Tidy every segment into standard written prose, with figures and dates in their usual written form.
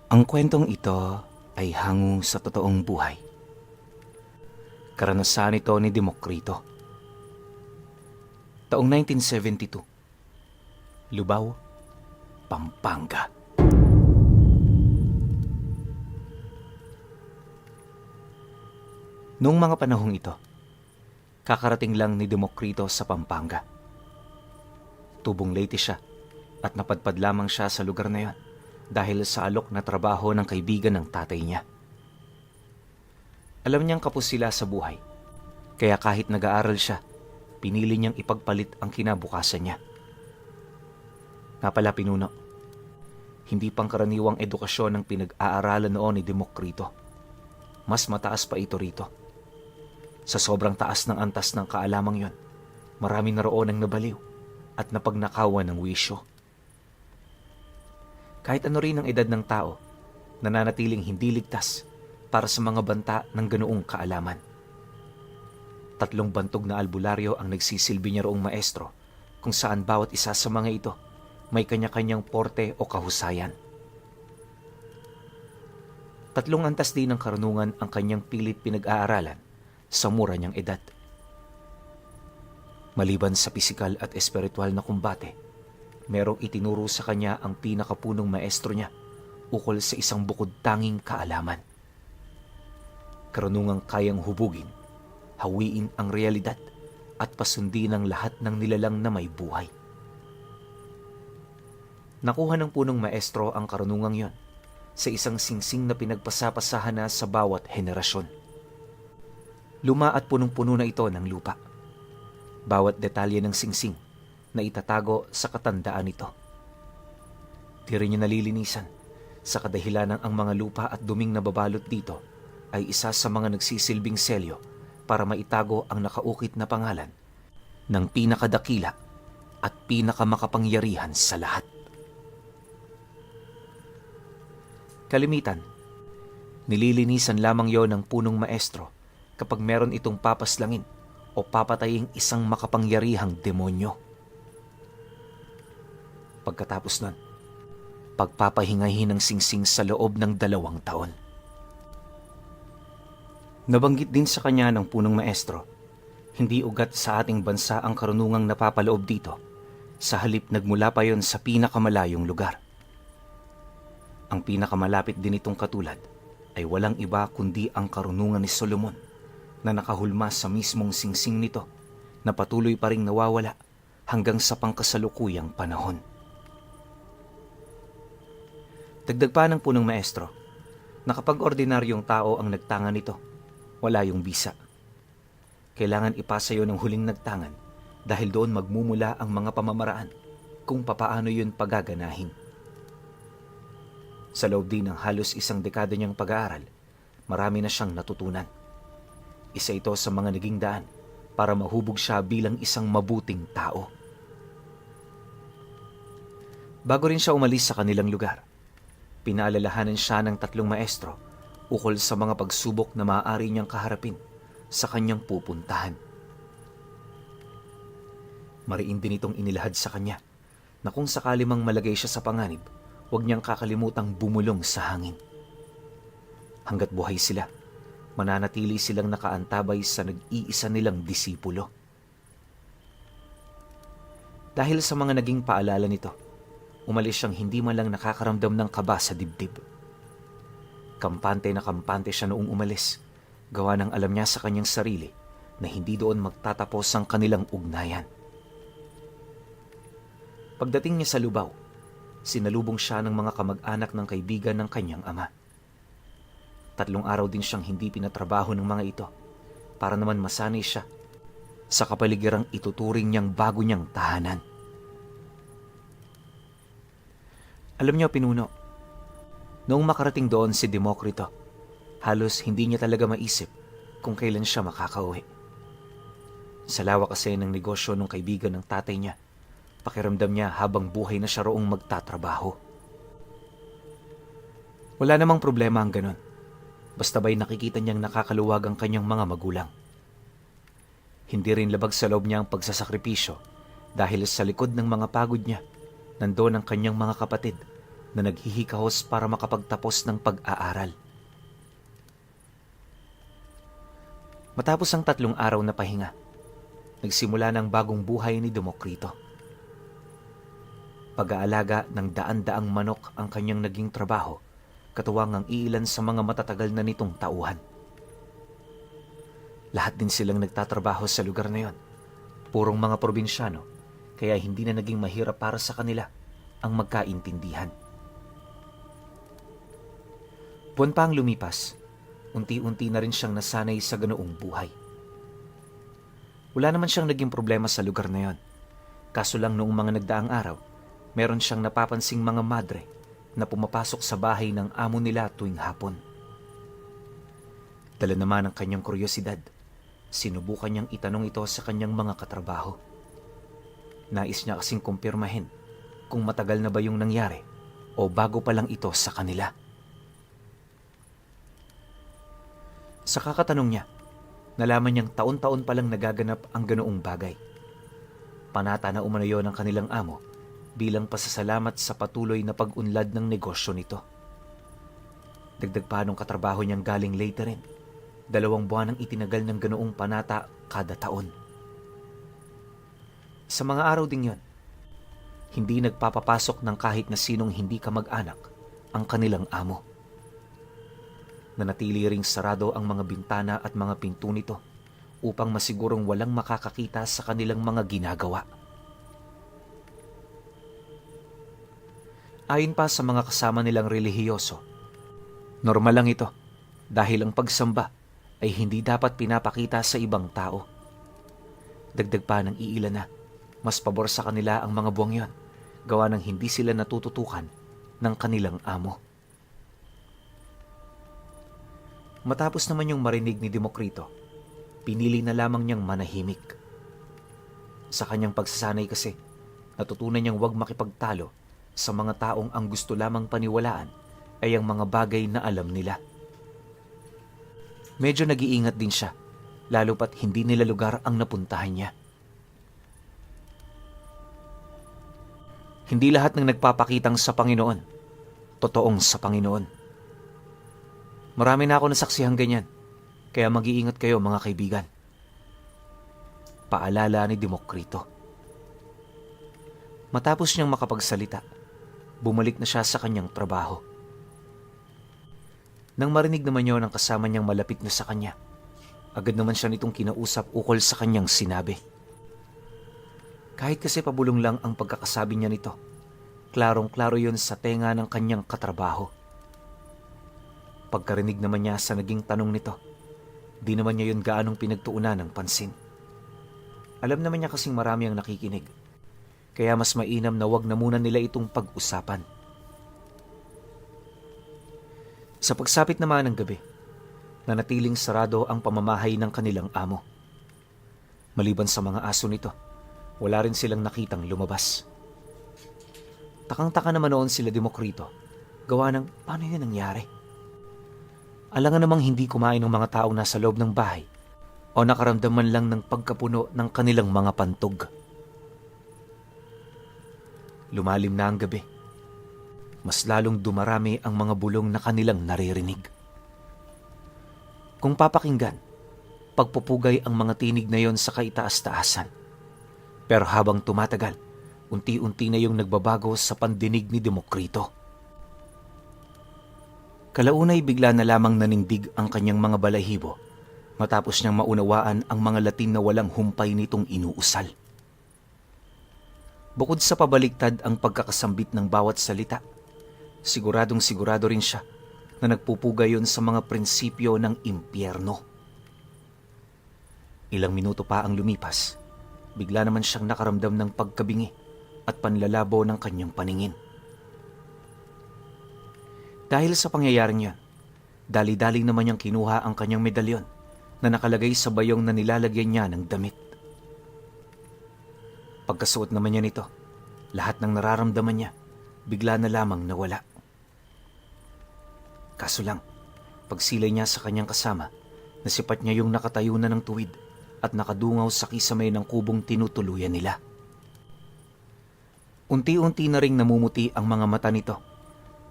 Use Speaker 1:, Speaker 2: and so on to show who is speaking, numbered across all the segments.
Speaker 1: Ang kwentong ito ay hango sa totoong buhay. Karanasan ito ni Demokrito. Taong 1972, Lubao, Pampanga. Noong mga panahong ito, kakarating lang ni Demokrito sa Pampanga. Tubong Leyte siya at napadpad lamang siya sa lugar na yon dahil sa alok na trabaho ng kaibigan ng tatay niya. Alam niyang kapos sila sa buhay, kaya kahit nag-aaral siya, pinili niyang ipagpalit ang kinabukasan niya. Nga pala pinuno, hindi pangkaraniwang edukasyon ang pinag-aaralan noon ni Demokrito. Mas mataas pa ito rito. Sa sobrang taas ng antas ng kaalamang yon, marami na roon ang nabaliw at napagnakawan ng wisyo. Kahit ano rin ang edad ng tao, nananatiling hindi ligtas para sa mga banta ng ganoong kaalaman. 3 bantog na albularyo ang nagsisilbi niya roong maestro, kung saan bawat isa sa mga ito may kanya-kanyang porte o kahusayan. 3 antas din ng karunungan ang kanyang pilit pinag-aaralan sa mura niyang edad. Maliban sa pisikal at espiritual na kumbate, merong itinuro sa kanya ang pinakapunong maestro niya ukol sa isang bukod tanging kaalaman. Karunungang kayang hubugin, hawiin ang realidad at pasundin ang lahat ng nilalang na may buhay. Nakuha ng punong maestro ang karunungang yon sa isang singsing na pinagpasapasahan na sa bawat henerasyon. Luma at punong-puno na ito ng lupa. Bawat detalye ng singsing na itatago sa katandaan nito. Di rin niya nalilinisan sa kadahilan ng ang mga lupa at duming na babalot dito ay isa sa mga nagsisilbing selyo para maitago ang nakaukit na pangalan ng pinakadakila at pinakamakapangyarihan sa lahat. Kalimitan, nililinisan lamang yon ng punong maestro kapag meron itong papaslangin o papataying isang makapangyarihang demonyo. Pagkatapos nun, pagpapahingahin ng singsing sa loob ng 2 taon. Nabanggit din sa kanya ng punong maestro, hindi ugat sa ating bansa ang karunungang napapaloob dito, sa halip nagmula pa yon sa pinakamalayong lugar. Ang pinakamalapit din itong katulad ay walang iba kundi ang karunungan ni Solomon na nakahulma sa mismong singsing nito na patuloy pa ring nawawala hanggang sa pangkasalukuyang panahon. Dagdag pa ng punong maestro na kapag ordinaryong tao ang nagtangan nito, wala yung bisa. Kailangan ipasa yon ng huling nagtangan dahil doon magmumula ang mga pamamaraan kung papaano yun pagaganahin. Sa loob din ng halos 1 dekada niyang pag-aaral, marami na siyang natutunan. Isa ito sa mga naging daan para mahubog siya bilang isang mabuting tao. Bago rin siya umalis sa kanilang lugar, pinaalalahanan siya ng 3 maestro ukol sa mga pagsubok na maaari niyang kaharapin sa kanyang pupuntahan. Mariin din itong inilahad sa kanya na kung sakali mang malagay siya sa panganib, huwag niyang kakalimutang bumulong sa hangin. Hanggat buhay sila, mananatili silang nakaantabay sa nag-iisa nilang disipulo. Dahil sa mga naging paalala nito, umalis siyang hindi man lang nakakaramdam ng kaba sa dibdib. Kampante na kampante siya noong umalis, gawa ng alam niya sa kanyang sarili na hindi doon magtatapos ang kanilang ugnayan. Pagdating niya sa Lubao, sinalubong siya ng mga kamag-anak ng kaibigan ng kanyang ama. 3 araw din siyang hindi pinatrabaho ng mga ito para naman masanay siya sa kapaligirang ituturing niyang bago niyang tahanan. Alam niyo, pinuno, noong makarating doon si Demokrito, halos hindi niya talaga maisip kung kailan siya makakauwi. Sa lawak kasi ng negosyo ng kaibigan ng tatay niya, pakiramdam niya habang buhay na siya roong magtatrabaho. Wala namang problema ang ganon, basta ba'y nakikita niyang nakakaluwag ang kanyang mga magulang. Hindi rin labag sa loob niya ang pagsasakripisyo dahil sa likod ng mga pagod niya, nandoon ang kanyang mga kapatid na naghihikahos para makapagtapos ng pag-aaral. Matapos ang 3 araw na pahinga, nagsimula ng bagong buhay ni Demokrito. Pag-aalaga ng daan-daang manok ang kanyang naging trabaho, katuwang ang iilan sa mga matatagal na nitong tauhan. Lahat din silang nagtatrabaho sa lugar na yon. Purong mga probinsyano, kaya hindi na naging mahirap para sa kanila ang magkaintindihan. Buwan pa ang lumipas, unti-unti na rin siyang nasanay sa ganoong buhay. Wala naman siyang naging problema sa lugar na yon. Kaso lang noong mga nagdaang araw, meron siyang napapansing mga madre na pumapasok sa bahay ng amo nila tuwing hapon. Dala naman ang kanyang kuryosidad, sinubukan niyang itanong ito sa kanyang mga katrabaho. Nais niya kasing kumpirmahin kung matagal na ba yung nangyari o bago pa lang ito sa kanila. Sa kakatanong niya, nalaman niyang taon-taon palang nagaganap ang ganoong bagay. Panata na umano yon ng kanilang amo bilang pasasalamat sa patuloy na pag-unlad ng negosyo nito. Dagdag pa nung katrabaho niyang galing Leyte rin, 2 buwan ang itinagal ng ganoong panata kada taon. Sa mga araw ding yon, hindi nagpapapasok ng kahit na sinong hindi kamag-anak ang kanilang amo. Nanatili ring sarado ang mga bintana at mga pinto nito upang masigurong walang makakakita sa kanilang mga ginagawa. Ayon pa sa mga kasama nilang relihiyoso, normal lang ito dahil ang pagsamba ay hindi dapat pinapakita sa ibang tao. Dagdag pa ng iilan na mas pabor sa kanila ang mga buwang yon, gawa ng hindi sila natututukan ng kanilang amo. Matapos naman yung marinig ni Demokrito, pinili na lamang niyang manahimik. Sa kanyang pagsasanay kasi, natutunan niyang huwag makipagtalo sa mga taong ang gusto lamang paniwalaan ay ang mga bagay na alam nila. Medyo nag-iingat din siya, lalo pat hindi nila lugar ang napuntahan niya. Hindi lahat ng nagpapakitang sa Panginoon, totoong sa Panginoon. Marami na ako nasaksihang ganyan, kaya mag-iingat kayo mga kaibigan. Paalala ni Demokrito. Matapos niyang makapagsalita, bumalik na siya sa kanyang trabaho. Nang marinig naman niyo ng kasama niyang malapit na sa kanya, agad naman siya nitong kinausap ukol sa kanyang sinabi. Kahit kasi pabulong lang ang pagkakasabi niya nito, klarong-klaro yon sa tenga ng kanyang katrabaho. Pagkarinig naman niya sa naging tanong nito, di naman niya yun gaanong pinagtuunan ng pansin. Alam naman niya kasing marami ang nakikinig, kaya mas mainam na wag na muna nila itong pag-usapan. Sa pagsapit naman ng gabi, nanatiling sarado ang pamamahay ng kanilang amo. Maliban sa mga aso nito, wala rin silang nakitang lumabas. Takang-taka naman noon sila Demokrito, gawa ng paano yun nangyari? Alangan namang hindi kumain ng mga taong nasa loob ng bahay o nakaramdaman lang ng pagkapuno ng kanilang mga pantog. Lumalim na ang gabi. Mas lalong dumarami ang mga bulong na kanilang naririnig. Kung papakinggan, pagpupugay ang mga tinig na yon sa kaitaas-taasan. Pero habang tumatagal, unti-unti na yung nagbabago sa pandinig ni Demokrito. Kalaunay bigla na lamang nanindig ang kanyang mga balahibo matapos niyang maunawaan ang mga Latin na walang humpay nitong inuusal. Bukod sa pabaliktad ang pagkakasambit ng bawat salita, siguradong sigurado rin siya na nagpupugay yon sa mga prinsipyo ng impyerno. Ilang minuto pa ang lumipas, bigla naman siyang nakaramdam ng pagkabingi at panlalabo ng kanyang paningin. Dahil sa pangyayaring yan, dali-dali naman niyang kinuha ang kanyang medalyon na nakalagay sa bayong na nilalagyan niya ng damit. Pagkasuot naman niya nito, lahat ng nararamdaman niya bigla na lamang nawala. Kaso lang, pagsilay niya sa kanyang kasama, nasipat niya yung nakatayo na ng tuwid at nakadungaw sa kisame ng kubong tinutuluyan nila. Unti-unti na ring namumuti ang mga mata nito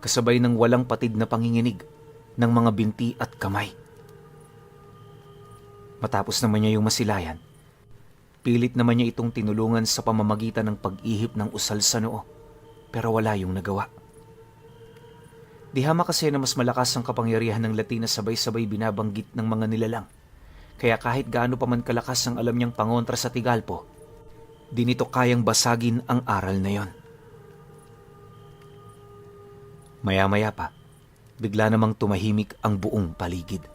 Speaker 1: kasabay ng walang patid na panginginig ng mga binti at kamay. Matapos naman niya yung masilayan, pilit naman niya itong tinulungan sa pamamagitan ng pag-ihip ng usal sa noo, pero wala yung nagawa. Dihama kasi na mas malakas ang kapangyarihan ng Latina sabay-sabay binabanggit ng mga nilalang, kaya kahit gaano pa man kalakas ang alam niyang pangontra sa Tigalpo, di nito kayang basagin ang aral na yon. Maya-maya pa, bigla namang tumahimik ang buong paligid.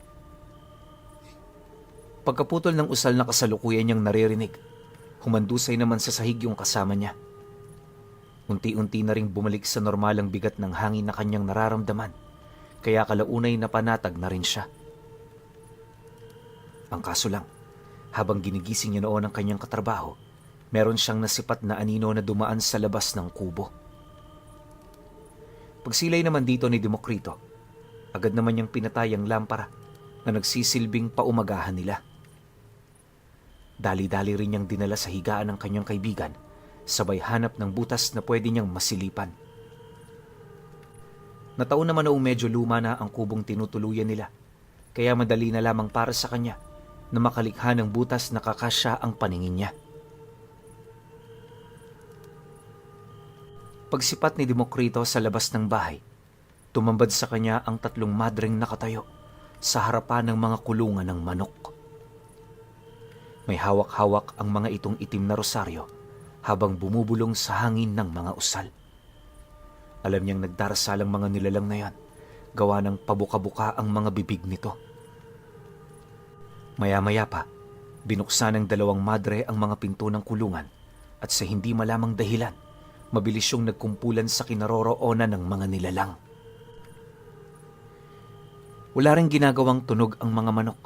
Speaker 1: Pagkaputol ng usal na kasalukuyan niyang naririnig, humandusay naman sa sahig yung kasama niya. Unti-unti na ring bumalik sa normal ang bigat ng hangin na kanyang nararamdaman, kaya kalaunay na panatag na rin siya. Ang kaso lang, habang ginigising niya noon ang kanyang katrabaho, meron siyang nasipat na anino na dumaan sa labas ng kubo. Pagsilay naman dito ni Demokrito, agad naman niyang pinatay ang lampara na nagsisilbing paumagahan nila. Dali-dali rin niyang dinala sa higaan ng kanyang kaibigan, sabay hanap ng butas na pwede niyang masilipan. Nataon naman noong medyo luma na ang kubong tinutuluyan nila, kaya madali na lamang para sa kanya na makalikha ng butas na kakasya ang paningin niya. Pagsipat ni Demokrito sa labas ng bahay, tumambad sa kanya ang 3 madreng nakatayo sa harapan ng mga kulungan ng manok. May hawak-hawak ang mga itong itim na rosaryo habang bumubulong sa hangin ng mga usal. Alam niyang nagdarasal ang mga nilalang na yan, gawa ng pabuka-buka ang mga bibig nito. Maya-maya pa, binuksan ng 2 madre ang mga pinto ng kulungan at sa hindi malamang dahilan, mabilis yung nagkumpulan sa kinaroroonan ng mga nilalang. Wala ring ginagawang tunog ang mga manok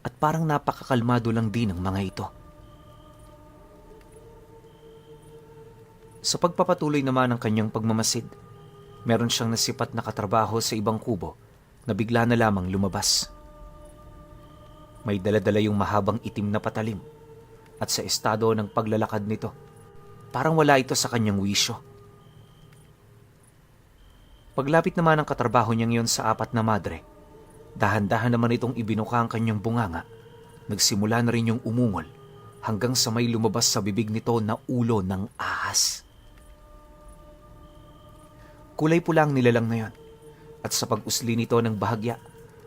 Speaker 1: at parang napakakalmado lang din ang mga ito. Sa pagpapatuloy naman ng kanyang pagmamasid, meron siyang nasipat na katrabaho sa ibang kubo na bigla na lamang lumabas. May dala-dala yung mahabang itim na patalim at sa estado ng paglalakad nito, parang wala ito sa kanyang wisyo. Paglapit naman ng katrabaho niyang yon sa 4 na madre, dahan-dahan naman itong ibinuka ang kanyang bunganga. Nagsimula na rin yung umungol hanggang sa may lumabas sa bibig nito na ulo ng ahas. Kulay pula ang nilalang na yon at sa pag-usli nito ng bahagya,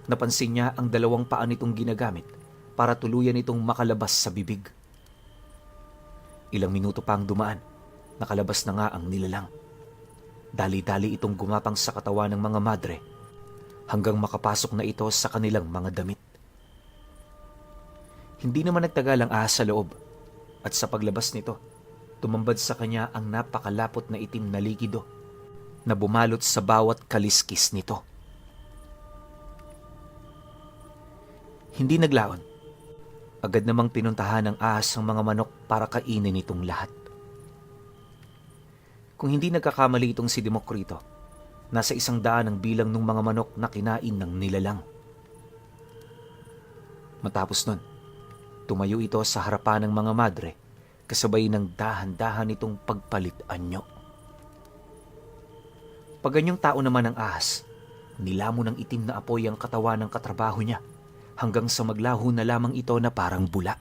Speaker 1: napansin niya ang 2 paa nitong ginagamit para tuluyan itong makalabas sa bibig. Ilang minuto pa ang dumaan, nakalabas na nga ang nilalang. Dali-dali itong gumapang sa katawan ng mga madre hanggang makapasok na ito sa kanilang mga damit. Hindi naman nagtagal ang ahas sa loob at sa paglabas nito, tumambad sa kanya ang napakalapot na itim na likido na bumalot sa bawat kaliskis nito. Hindi naglaon. Agad namang pinuntahan ng ahas ang mga manok para kainin itong lahat. Kung hindi nagkakamali itong si Demokrito, nasa 100 ang bilang ng mga manok na kinain ng nilalang. Matapos nun, tumayo ito sa harapan ng mga madre kasabay ng dahan-dahan itong pagpalit anyo. Pag ganyang tao naman ang ahas, nilamon ng itim na apoy ang katawan ng katrabaho niya hanggang sa maglaho na lamang ito na parang bula.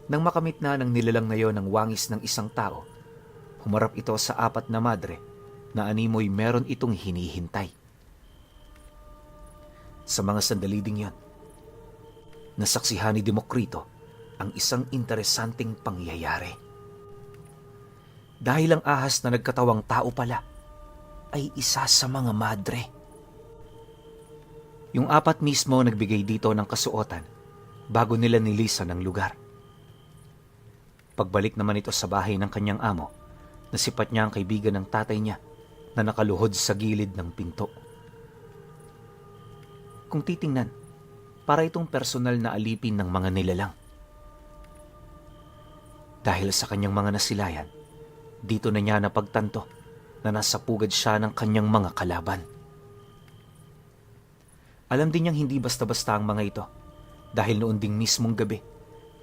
Speaker 1: Nang makamit na ng nilalang na yon ang wangis ng isang tao, humarap ito sa 4 na madre na animoy meron itong hinihintay. Sa mga sandali ding yan, nasaksihan ni Demokrito ang isang interesanting pangyayari. Dahil ang ahas na nagkatawang tao pala ay isa sa mga madre. Yung 4 mismo nagbigay dito ng kasuotan bago nila nilisan ang lugar. Pagbalik naman ito sa bahay ng kanyang amo, nasipat niya ang kaibigan ng tatay niya na nakaluhod sa gilid ng pinto. Kung titingnan, para itong personal na alipin ng mga nilalang. Dahil sa kanyang mga nasilayan, dito na niya napagtanto na nasa pugad siya ng kanyang mga kalaban. Alam din niyang hindi basta-basta ang mga ito dahil noon ding mismong gabi,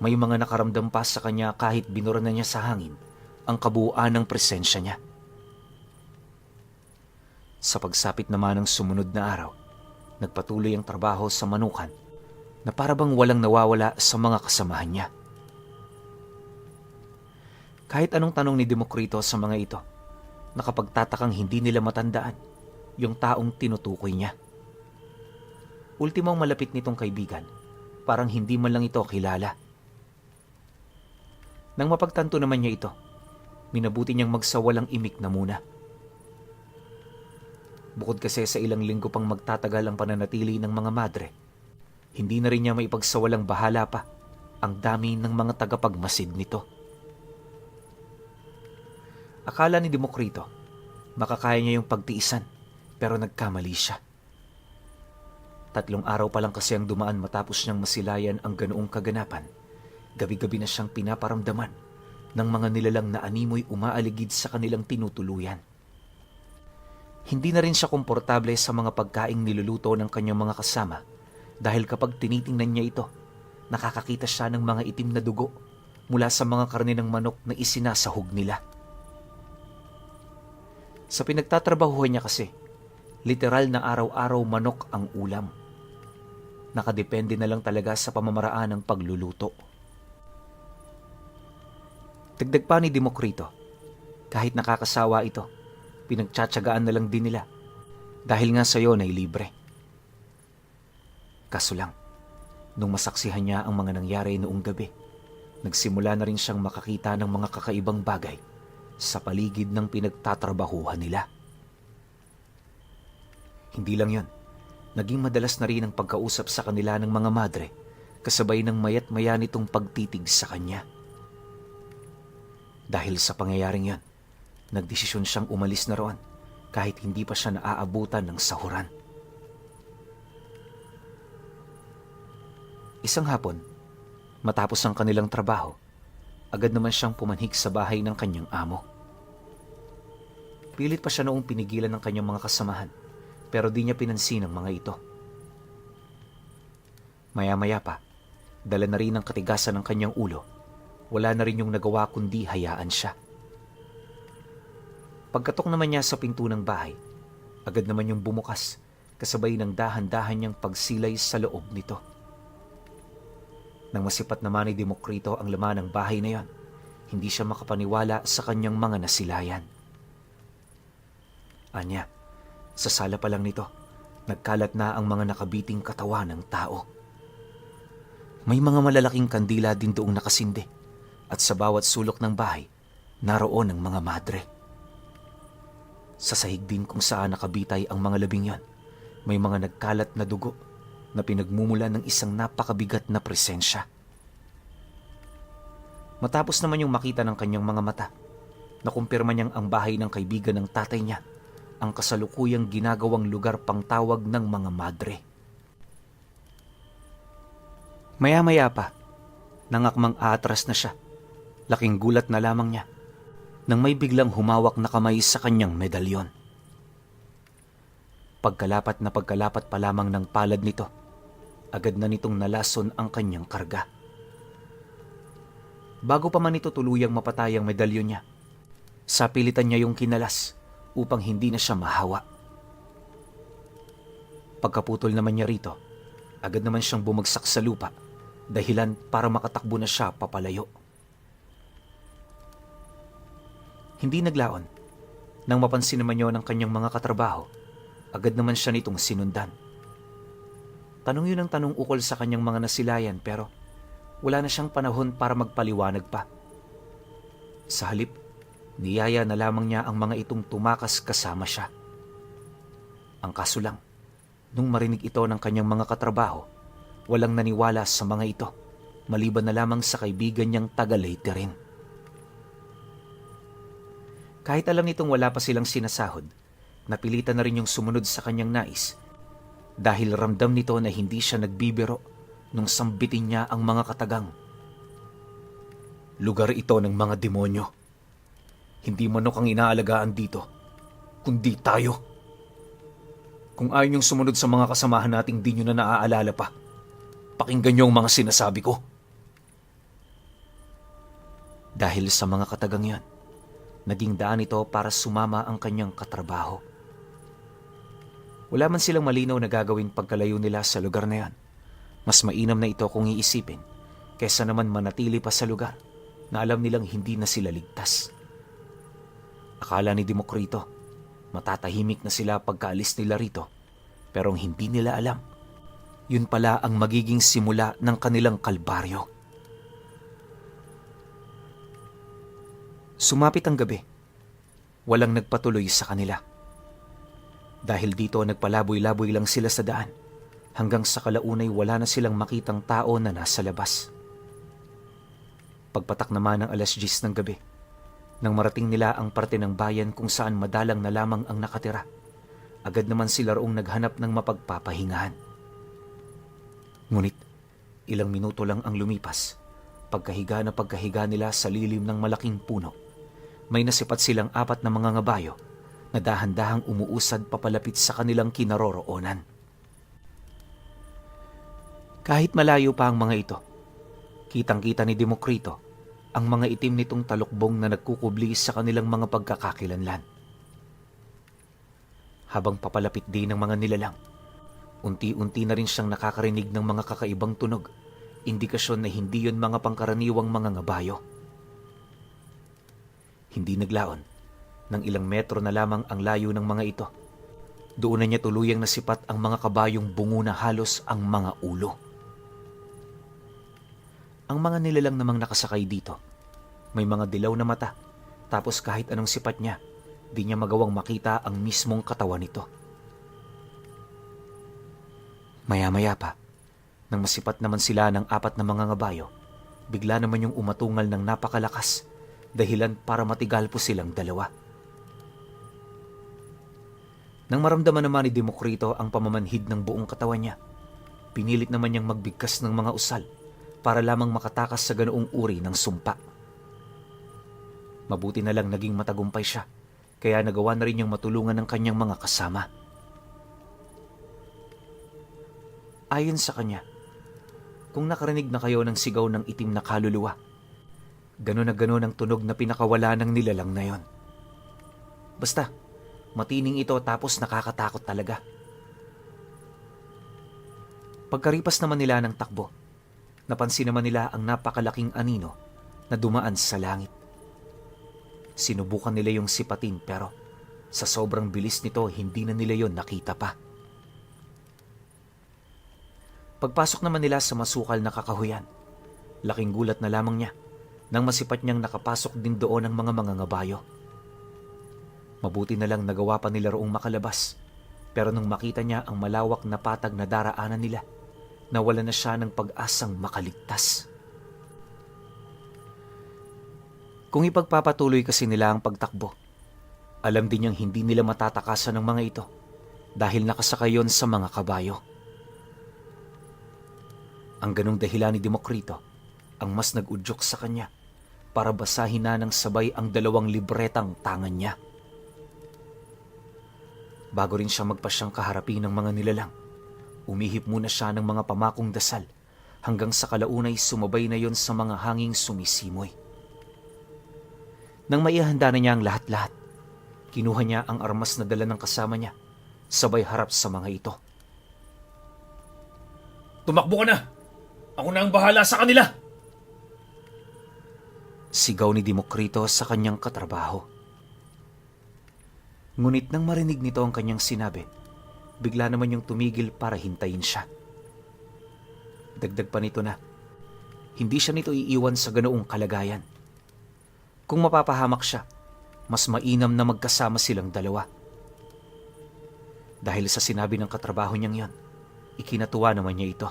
Speaker 1: may mga nakaramdam pa sa kanya kahit binura na niya sa hangin ang kabuuan ng presensya niya. Sa pagsapit naman ng sumunod na araw, nagpatuloy ang trabaho sa manukan na parabang walang nawawala sa mga kasamahan niya. Kahit anong tanong ni Demokrito sa mga ito, nakapagtatakang hindi nila matandaan yung taong tinutukoy niya. Ultimong malapit nitong kaibigan, parang hindi man lang ito kilala. Nang mapagtanto naman niya ito, minabuti niyang magsawalang imik na muna. Bukod kasi sa ilang linggo pang magtatagal ang pananatili ng mga madre, hindi na rin niya maipagsawalang bahala pa ang dami ng mga tagapagmasid nito. Akala ni Demokrito, makakaya niya yung pagtiisan, pero nagkamali siya. 3 araw pa lang kasi ang dumaan matapos niyang masilayan ang ganoong kaganapan. Gabi-gabi na siyang pinaparamdaman ng mga nilalang na animoy umaaligid sa kanilang tinutuluyan. Hindi na rin siya komportable sa mga pagkaing niluluto ng kanyang mga kasama dahil kapag tinitingnan niya ito, nakakakita siya ng mga itim na dugo mula sa mga karne ng manok na isinasahog nila. Sa pinagtatrabahuhan niya kasi, literal na araw-araw manok ang ulam. Nakadepende na lang talaga sa pamamaraan ng pagluluto. Dagdag pa ni Demokrito, kahit nakakasawa ito, pinagtsatsagaan na lang din nila dahil nga sa yon ay libre. Kaso lang, nung masaksihan niya ang mga nangyari noong gabi, nagsimula na rin siyang makakita ng mga kakaibang bagay sa paligid ng pinagtatrabahuhan nila. Hindi lang yon, naging madalas na rin ang pagkausap sa kanila ng mga madre kasabay ng mayat maya nitong pagtitig sa kanya. Dahil sa pangyayaring yon, nagdesisyon siyang umalis na roon kahit hindi pa siya naaabutan ng sahuran. Isang hapon, matapos ang kanilang trabaho, agad naman siyang pumanhik sa bahay ng kanyang amo. Pilit pa siya noong pinigilan ng kanyang mga kasamahan, pero di niya pinansin ang mga ito. Maya-maya pa, dala na rin ang katigasan ng kanyang ulo. Wala na rin yung nagawa kundi hayaan siya. Pagkatok naman niya sa pinto ng bahay, agad naman yung bumukas, kasabay ng dahan-dahan niyang pagsilay sa loob nito. Nang masipat naman ni Demokrito ang laman ng bahay na yon, hindi siya makapaniwala sa kanyang mga nasilayan. Anya, sa sala pa lang nito, nagkalat na ang mga nakabiting katawan ng tao. May mga malalaking kandila din doong nakasindi, at sa bawat sulok ng bahay, naroon ang mga madre. Sa sahig din kung saan nakabitay ang mga labing yan, may mga nagkalat na dugo na pinagmumula ng isang napakabigat na presensya. Matapos naman yung makita ng kanyang mga mata, nakumpirma niyang ang bahay ng kaibigan ng tatay niya ang kasalukuyang ginagawang lugar pangtawag ng mga madre. Maya-maya pa, nangakmang aatras na siya. Laking gulat na lamang niya nang may biglang humawak na kamay sa kanyang medalyon. Pagkalapat na pagkalapat pa lamang ng palad nito, agad na nitong nalason ang kanyang karga. Bago pa man ito tuluyang mapatay ang medalyon niya, sapilitan niya yung kinalas upang hindi na siya mahawa. Pagkaputol naman niya rito, agad naman siyang bumagsak sa lupa, dahilan para makatakbo na siya papalayo. Hindi naglaon. Nang mapansin naman niyo ng kanyang mga katrabaho, agad naman siya nitong sinundan. Tanong yun ang tanong ukol sa kanyang mga nasilayan pero wala na siyang panahon para magpaliwanag pa. Sa halip, niyaya na lamang niya ang mga itong tumakas kasama siya. Ang kaso lang, nung marinig ito ng kanyang mga katrabaho, walang naniwala sa mga ito, maliban na lamang sa kaibigan niyang taga-Leyte rin. Kahit alam nitong wala pa silang sinasahod, napilitan na rin yung sumunod sa kanyang nais dahil ramdam nito na hindi siya nagbibiro nung sambitin niya ang mga katagang. Lugar ito ng mga demonyo. Hindi manok ang inaalagaan dito, kundi tayo. Kung ayaw niyong sumunod sa mga kasamahan nating di niyo na naaalala pa, pakinggan niyo ang mga sinasabi ko. Dahil sa mga katagang yan, naging daan ito para sumama ang kanyang katrabaho. Wala man silang malinaw na gagawin pagkalayo nila sa lugar na yan. Mas mainam na ito kung iisipin kaysa naman manatili pa sa lugar na alam nilang hindi na sila ligtas. Akala ni Demokrito, matatahimik na sila pagkaalis nila rito, pero ang hindi nila alam, yun pala ang magiging simula ng kanilang kalbaryo. Sumapit ang gabi. Walang nagpatuloy sa kanila. Dahil dito nagpalaboy-laboy lang sila sa daan, hanggang sa kalaunay wala na silang makitang tao na nasa labas. Pagpatak naman ng 10:00 ng gabi, nang marating nila ang parte ng bayan kung saan madalang na lamang ang nakatira, agad naman sila roong naghanap ng mapagpapahingahan. Ngunit, ilang minuto lang ang lumipas, pagkahiga nila sa lilim ng malaking puno, may nasipat silang 4 na mga ngabayo na dahan-dahang umuusad papalapit sa kanilang kinaroroonan. Kahit malayo pa ang mga ito, kitang-kita ni Demokrito ang mga itim nitong talukbong na nagkukubli sa kanilang mga pagkakakilanlan. Habang papalapit din ng mga nilalang, unti-unti na rin siyang nakakarinig ng mga kakaibang tunog, indikasyon na hindi yon mga pangkaraniwang mga ngabayo. Hindi naglaon, ng ilang metro na lamang ang layo ng mga ito. Doon na niya tuluyang nasipat ang mga kabayong bungo na halos ang mga ulo. Ang mga nilalang namang nakasakay dito, may mga dilaw na mata, tapos kahit anong sipat niya, di niya magawang makita ang mismong katawan nito. Maya-maya pa, nang masipat naman sila ng 4 na mga ngabayo, bigla naman yung umatungal ng napakalakas, dahilan para matigal po silang dalawa. Nang maramdaman naman ni Demokrito ang pamamanhid ng buong katawan niya, pinilit naman niyang magbigkas ng mga usal para lamang makatakas sa ganoong uri ng sumpa. Mabuti na lang naging matagumpay siya, kaya nagawa na rin niyang matulungan ng kanyang mga kasama. Ayon sa kanya, kung nakarinig na kayo ng sigaw ng itim na kaluluwa, gano'n na gano'n ang tunog na pinakawala ng nilalang na yon. Basta, matining ito tapos nakakatakot talaga. Pagkaripas naman nila ng takbo, napansin naman nila ang napakalaking anino na dumaan sa langit. Sinubukan nila yung sipatin pero sa sobrang bilis nito hindi na nila yon nakita pa. Pagpasok naman nila sa masukal na kakahuyan, laking gulat na lamang niya nang masipat niyang nakapasok din doon ang mga ngabayo. Mabuti na lang nagawa pa nila roong makalabas, pero nung makita niya ang malawak na patag na daraanan nila, nawala na siya ng pag-asang makaligtas. Kung ipagpapatuloy kasi nila ang pagtakbo, alam din niyang hindi nila matatakasan ng mga ito dahil nakasakay yon sa mga kabayo. Ang ganong dahilan ni Demokrito ang mas nag-udyok sa kanya para basahin na ng sabay ang 2 libretang tangan niya. Bago rin siya magpasyang kaharapin ng mga nilalang, umihip muna siya ng mga pamakong dasal hanggang sa kalaunay sumabay na yon sa mga hanging sumisimoy. Nang maihanda na niya ang lahat-lahat, kinuha niya ang armas na dala ng kasama niya, sabay harap sa mga ito.
Speaker 2: Tumakbo ka na! Ako na ang bahala sa kanila!
Speaker 1: Sigaw ni Demokrito sa kanyang katrabaho. Ngunit nang marinig nito ang kanyang sinabi, bigla naman yung tumigil para hintayin siya. Dagdag pa nito na, hindi siya nito iiwan sa ganoong kalagayan. Kung mapapahamak siya, mas mainam na magkasama silang dalawa. Dahil sa sinabi ng katrabaho niyang yon, ikinatuwa naman niya ito.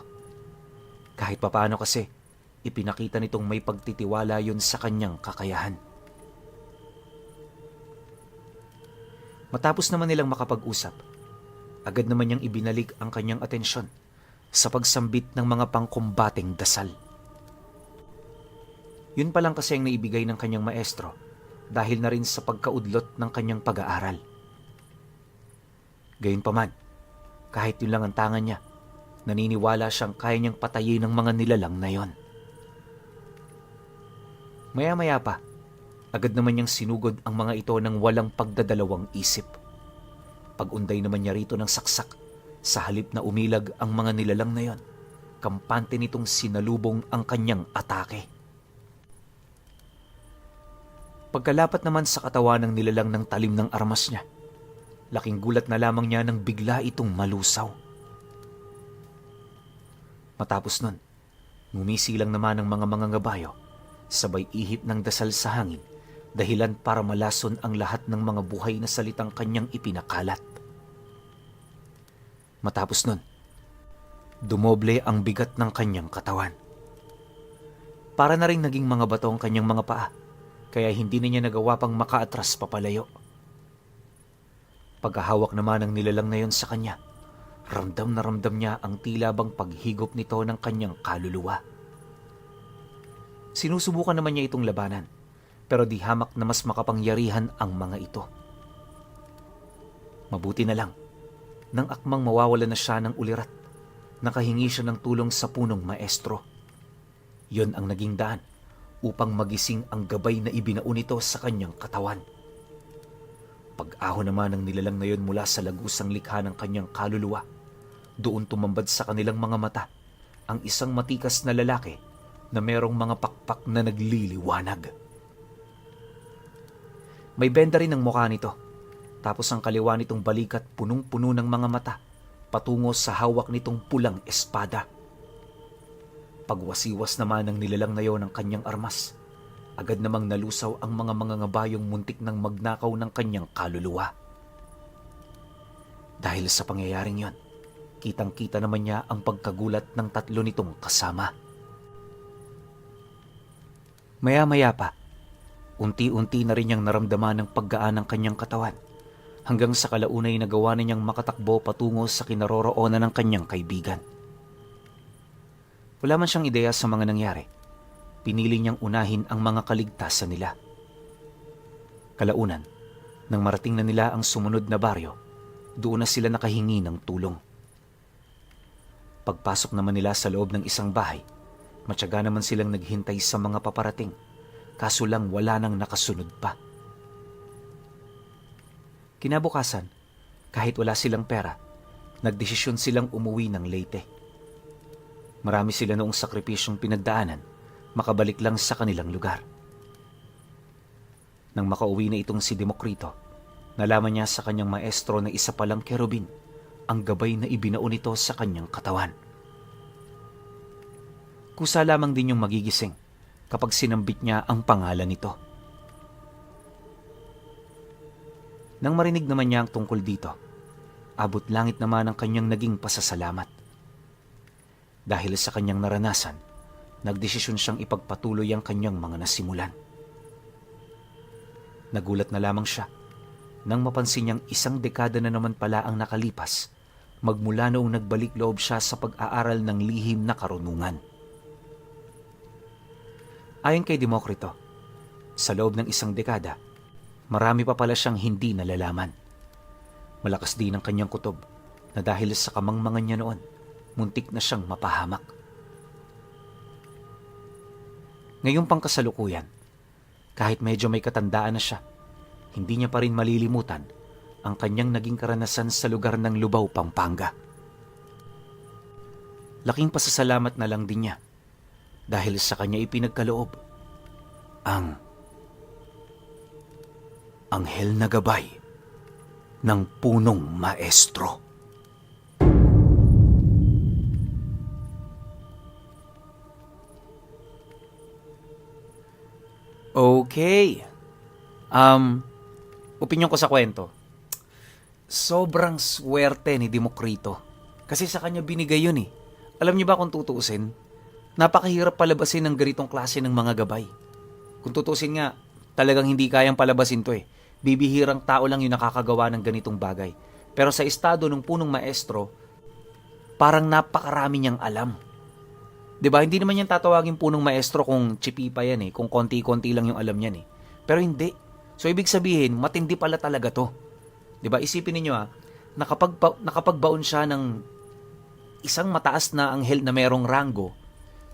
Speaker 1: Kahit papaano kasi, ipinakita nitong may pagtitiwala yon sa kanyang kakayahan. Matapos naman nilang makapag-usap, agad naman niyang ibinalik ang kanyang atensyon sa pagsambit ng mga pangkumbating dasal. Yun pa lang kasi ang naibigay ng kanyang maestro dahil na rin sa pagkaudlot ng kanyang pag-aaral. Gayunpaman, kahit yun lang ang tangan niya, naniniwala siyang kaya niyang patayin ng mga nilalang na yon. Maya-maya pa, agad naman niyang sinugod ang mga ito ng walang pagdadalawang isip. Pag-unday naman niya rito ng saksak, sa halip na umilag ang mga nilalang na yon, kampante nitong sinalubong ang kanyang atake. Pagkalapat naman sa katawan ng nilalang ng talim ng armas niya, laking gulat na lamang niya nang bigla itong malusaw. Matapos nun, ngumisilang naman ang mga mangangabayo, sabay ihip ng dasal sa hangin, dahilan para malason ang lahat ng mga buhay na salitang kanyang ipinakalat. Matapos nun, dumoble ang bigat ng kanyang katawan. Para na rin naging mga bato ang kanyang mga paa, kaya hindi na niya nagawa pang makaatras papalayo. Pagkahawak naman ng nilalang na yon sa kanya, ramdam na ramdam niya ang tila bang paghigop nito ng kanyang kaluluwa. Sinusubukan naman niya itong labanan, pero di hamak na mas makapangyarihan ang mga ito. Mabuti na lang, nang akmang mawawala na siya ng ulirat, nakahingi siya ng tulong sa punong maestro. Yon ang naging daan upang magising ang gabay na ibinao nito sa kanyang katawan. Pag-ahon naman ng nilalang na yon mula sa lagusang likha ng kanyang kaluluwa, doon tumambad sa kanilang mga mata ang isang matikas na lalaki na merong mga pakpak na nagliliwanag. May benda rin ang mukha nito, tapos ang kaliwa nitong balikat punong-puno ng mga mata patungo sa hawak nitong pulang espada. Pagwasiwas naman ng nilalang na yon ng kanyang armas, agad namang nalusaw ang mga mangangabayong muntik ng magnakaw ng kanyang kaluluwa. Dahil sa pangyayaring yon, kitang-kita naman niya ang pagkagulat ng tatlo nitong kasama. Maya-maya pa, unti-unti na rin niyang naramdaman ang paggaan ng kanyang katawan, hanggang sa kalaunay nagawa na niyang makatakbo patungo sa kinaroroonan ng kanyang kaibigan. Wala man siyang ideya sa mga nangyari, pinili niyang unahin ang mga kaligtasan nila. Kalaunan, nang marating na nila ang sumunod na baryo, doon na sila nakahingi ng tulong. Pagpasok naman nila sa loob ng isang bahay, matyaga naman silang naghintay sa mga paparating, kaso lang wala nang nakasunod pa. Kinabukasan, kahit wala silang pera, nagdesisyon silang umuwi ng Leyte. Marami sila noong sakripisyong pinagdaanan, makabalik lang sa kanilang lugar. Nang makauwi na itong si Demokrito, nalaman niya sa kanyang maestro na isa palang kerubin ang gabay na ibinao nito sa kanyang katawan. Kusa lamang din yung magigising kapag sinambit niya ang pangalan nito. Nang marinig naman niya ang tungkol dito, abot langit naman ang kanyang naging pasasalamat. Dahil sa kanyang naranasan, nagdesisyon siyang ipagpatuloy ang kanyang mga nasimulan. Nagulat na lamang siya nang mapansin niyang isang dekada na naman pala ang nakalipas magmula noong nagbalik loob siya sa pag-aaral ng lihim na karunungan. Ayon kay Demokrito, sa loob ng isang dekada, marami pa pala siyang hindi nalalaman. Malakas din ang kanyang kutob na dahil sa kamangmangan niya noon, muntik na siyang mapahamak. Ngayong pangkasalukuyan, kahit medyo may katandaan na siya, hindi niya pa rin malilimutan ang kanyang naging karanasan sa lugar ng Lubao, Pampanga. Laking pasasalamat na lang din niya dahil sa kanya ipinagkaloob ang anghel na gabay ng punong maestro. Okay. Opinyon ko sa kwento. Sobrang swerte ni Demokrito. Kasi sa kanya binigay yun eh. Alam niyo ba kung tutuusin? Napakahirap palabasin ng ganitong klase ng mga gabay. Kung tutuusin nga, talagang hindi kayang palabasin to eh. Bibihirang tao lang yung nakakagawa ng ganitong bagay. Pero sa estado ng punong maestro, parang napakarami niyang alam. Diba? Hindi naman yan tatawagin punong maestro kung chipipa yan eh. Kung konti-konti lang yung alam niyan eh. Pero hindi. So ibig sabihin, matindi pala talaga to. Diba? Isipin niyo nakapagbaon siya ng isang mataas na anghel na merong rango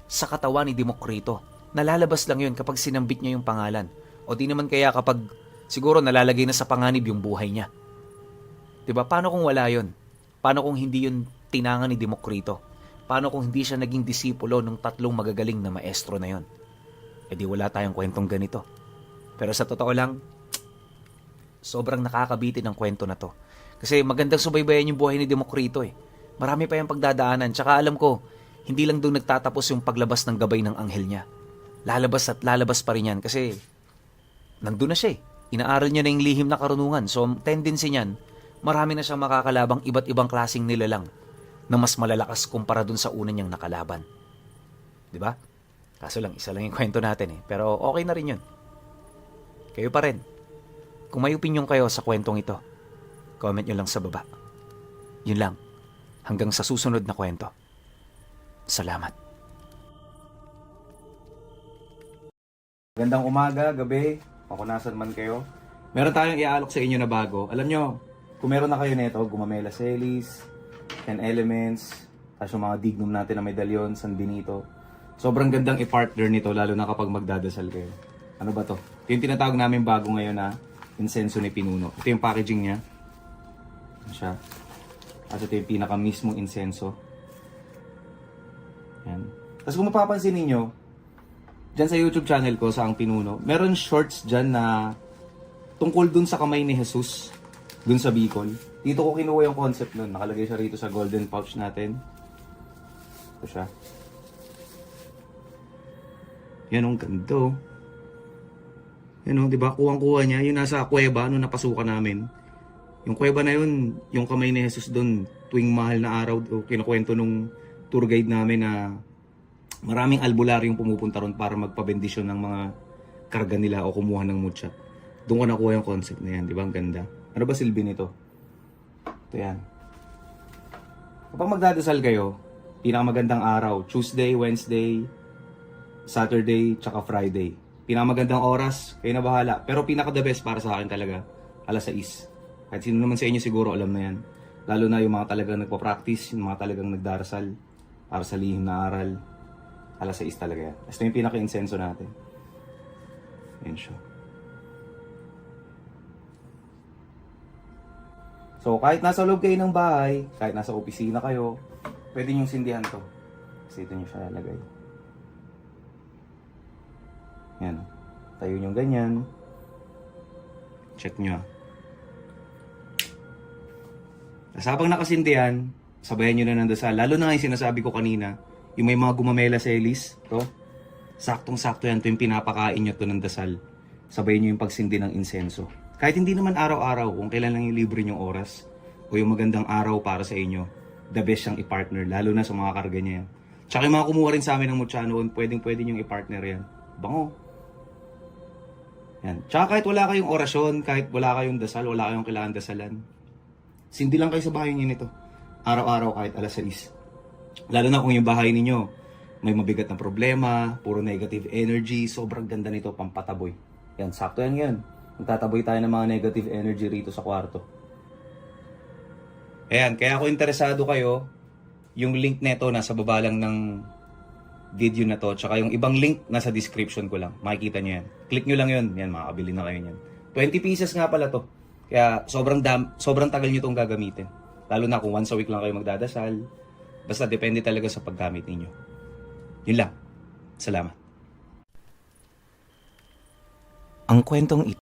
Speaker 1: sa katawan ni Demokrito. Nalalabas lang yun kapag sinambit niya yung pangalan. O di naman kaya kapag siguro nalalagay na sa panganib yung buhay niya. 'Di ba? Paano kung wala yon? Paano kung hindi yun tinangan ni Demokrito? Paano kung hindi siya naging disipulo ng tatlong magagaling na maestro na yon? E di wala tayong kwentong ganito. Pero sa totoo lang, sobrang nakakabitin ang kwento na to. Kasi magandang subaybayan yung buhay ni Demokrito eh. Marami pa yung pagdadaanan. Tsaka alam ko, hindi lang doon nagtatapos yung paglabas ng gabay ng anghel niya. Lalabas at lalabas pa rin yan kasi nandun na siya eh. Inaaral niya na yung lihim na karunungan. So, tendency niyan, marami na siyang makakalabang iba't ibang klaseng nilalang na mas malalakas kumpara dun sa una niyang nakalaban. 'Di ba? Kaso lang, isa lang yung kwento natin eh. Pero okay na rin yun. Kayo pa rin. Kung may opinion kayo sa kwentong ito, comment nyo lang sa baba. Yun lang. Hanggang sa susunod na kwento. Salamat.
Speaker 3: Gandang umaga, gabi, o kung nasan man kayo. Meron tayong iaalok sa inyo na bago. Alam nyo, kung meron na kayo nito, Gumamela Celis, 10 Elements, tapos yung mga dignum natin na medalyon, San Benito. Sobrang gandang i-partner nito, lalo na kapag magdadasal kayo. Ano ba to? Ito yung tinatawag namin bago ngayon na insenso ni Pinuno. Ito yung packaging niya. Ano siya? At ito yung pinaka mismong insenso. Yan. Tapos kung mapapansin ninyo, dyan sa YouTube channel ko, sa Ang Pinuno, meron shorts dyan na tungkol dun sa kamay ni Jesus, dun sa Bicol. Dito ko kinuha yung concept nun. Nakalagay siya rito sa golden pouch natin. Ito siya. Yan ang ganda oh. Yan oh, di ba? Kuwang-kuha niya. Yung nasa kuweba, nung napasukan namin. Yung kuweba na yun, yung kamay ni Jesus dun, tuwing mahal na araw, kinukwento nung tour guide namin na maraming albularyong pumupunta ron para magpabendisyon ng mga karga nila o kumuha ng mutya. Doon ko nakuha yung concept na yan, di ba? Ang ganda. Ano ba silbi nito? Ito yan. Kapag magdadasal kayo, pinakamagandang araw, Tuesday, Wednesday, Saturday, tsaka Friday. Pinakamagandang oras, kayo na bahala. Pero pinaka the best para sa akin talaga, alas 6. Kahit sino naman sa inyo siguro alam na yan. Lalo na yung mga talagang nagpa-practice, yung mga talagang nagdarasal para sa lihim na aral. Alas 6 talaga yan. Ito yung pinaka-insenso natin. Yan siya. So, kahit nasa loob kayo ng bahay, kahit nasa opisina kayo, pwede nyo sindihan to. Kasi ito nyo siya lalagay. Yan. Tayo nyo ganyan. Check nyo. Tapos habang nakasindihan, sabayan nyo na ng dasal. Lalo na yung sinasabi ko kanina, yung may mga Gumamela Celis, to, saktong-sakto yan, to yung pinapakain nyo to ng dasal. Sabayan nyo yung pagsindi ng insenso. Kahit hindi naman araw-araw, kung kailan lang yung libre nyong oras, o yung magandang araw para sa inyo, the best siyang i-partner, lalo na sa mga karga niya yan. Tsaka yung mga kumuha rin sa amin ng mutya noon, pwedeng-pwede nyong i-partner yan. Bango. Yan. Tsaka kahit wala kayong orasyon, kahit wala kayong dasal, wala kayong kailangan dasalan, sindi lang kayo sa bahay niyo nito. Araw-araw kahit alas 6. Lalo na kung yung bahay ninyo may mabigat na problema, puro negative energy, sobrang ganda nito, pampataboy. Yan, sakto yan. Magtataboy tayo ng mga negative energy rito sa kwarto. Ayan, kaya kung interesado kayo, yung link neto nasa baba lang ng video na to, tsaka yung ibang link nasa description ko lang. Makikita nyo yan. Click nyo lang yun. Yan, makakabili na kayo yan. 20 pieces nga pala to. Kaya sobrang tagal nyo itong gagamitin. Lalo na kung once a week lang kayo magdadasal. Basta depende talaga sa paggamit ninyo. Yun lang. Salamat.
Speaker 1: Ang kwentong